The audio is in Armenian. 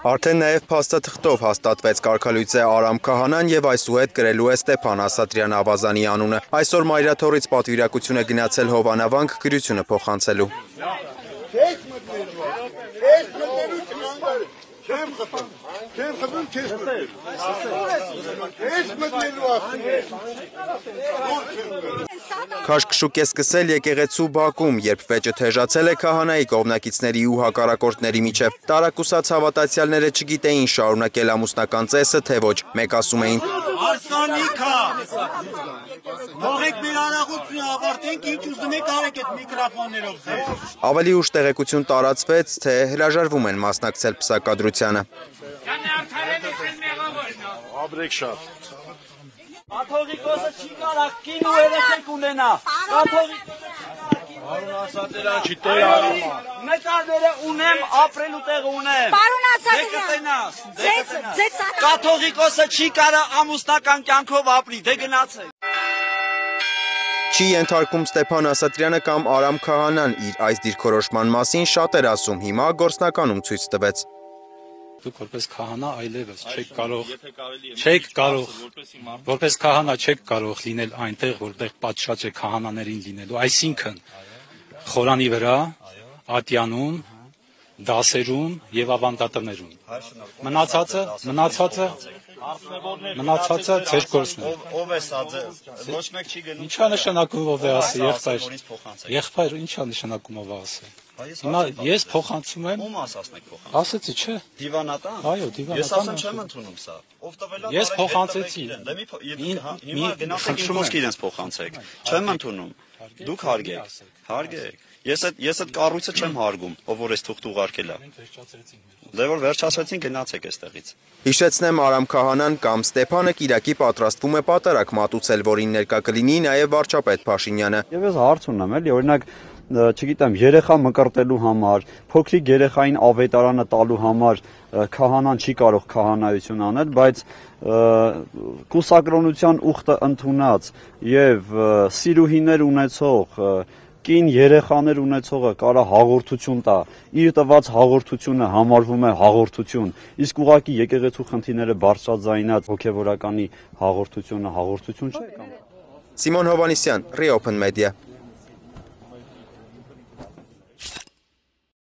Արդեն նաև փաստաթղթով հաստատվեց կարգալույծե Արամ Քահանան եւ այսուհետ գրելու է Ստեփան Ասատրյան Ավազանի անունը։ Այսօր Մայրաթորից պատվիրակություն է գնացել Հովանավանք գրությունը փոխանցելու։ Քաշքշուկ է սկսել եկեղեցու բակում, երբ վեճը թեժացել է քահանայի կողմնակիցների ու հակառակորդների միջև։ Տարակուսած հավատացյալները չգիտեին շարունակել ամուսնական ծեսը, թե ոչ։ Մեկ ասում էին. Արսանիքա, թողեք մեր արարողությունը ավարտենք, ինչ ուզում եք արեք այդ միկրոֆոններով ձեզ։ Ավելի ուշ տեղեկություն տարածվեց, թե հրաժարվում են մասնակցել պսակադրությանը։ Ապրեք շատ։ Կաթողիկոսը չի կարող կին ու երեխեք ունենա։ Պարոն Ասատրյան, չի տոյ արամա։ Նկարները ունեմ, ապրելու տեղը ունեմ։ Պարոն Ասատրյան, Կաթողիկոսը չի կարող ամուսնական կյանքով ապրի, դե գնացեք։ Չի ենթարկում Ստեփան Ասատրյանը կամ Արամ Քահանան իր այս դիրքորոշման մասին շատ էր ասում, հիմա գործնականում ցույց տվեց։ Դուք որպես քահանա այլևս չեք կարող, որպես քահանա չեք կարող լինել այնտեղ, որտեղ պատշաճ է քահանաներին լինելու, այսինքն խորանի վրա, ատյանում, դասերում եւ ավանդատներում։ Մնացածը ձեր գործն է։ Ով է սա ձեզ։ Ոչ մեկ չի գնում։ Ինչա նշանակում ով է ասի, եղբայր, ինչա նշանակում ով է ասի։ Հիմա ես փոխանցում եմ։ Ում ասացնեք փոխանց։ Ասեցի, չէ։ Դիվանատան։ Այո, դիվանատան։ Ես ասեմ չեմ ընդունում սա։ Ով տվել է։ Ես փոխանցեցի։ Հիմա գնացեք իմ խոսքի իրենց փոխանցեք։ Չեմ ընդունում։ Դուք հարգեք։ Ես այդ կառույցը չեմ հարգում, ով որ էս թուղթ ուղարկել է։ Դե որ վերջացրեցին գնացեք այստեղից։ Հիշեցնեմ Արամ Քահանան կամ Ստեփանը Կիրակի պատրաստվում է պատարակ մատուցել, որին ներկա կլինի նաև վարչապետ Փաշինյանը։ Եվ ես հարց ունեմ, էլի, օրինակ, չգիտեմ, երեխա մկրտելու համար, փոքրիկ երեխային ավետարանը տալու համար քահանան չի կարող քահանայություն անել, բայց կուսակրոնության ուխտը ընդունած եւ սիրուհիներ ունեցող կին երեխաներ ունեցողը կարա հաղորդություն տա, իր տված հաղորդությունը համարվում է հաղորդություն, իսկ ուղղակի եկեղեցու խնդիրները բարձրաձայնած հոգևորականի հաղորդությունը հաղորդություն չէ կամ։ Սիմոն Հովանեսյան, Reopen Media։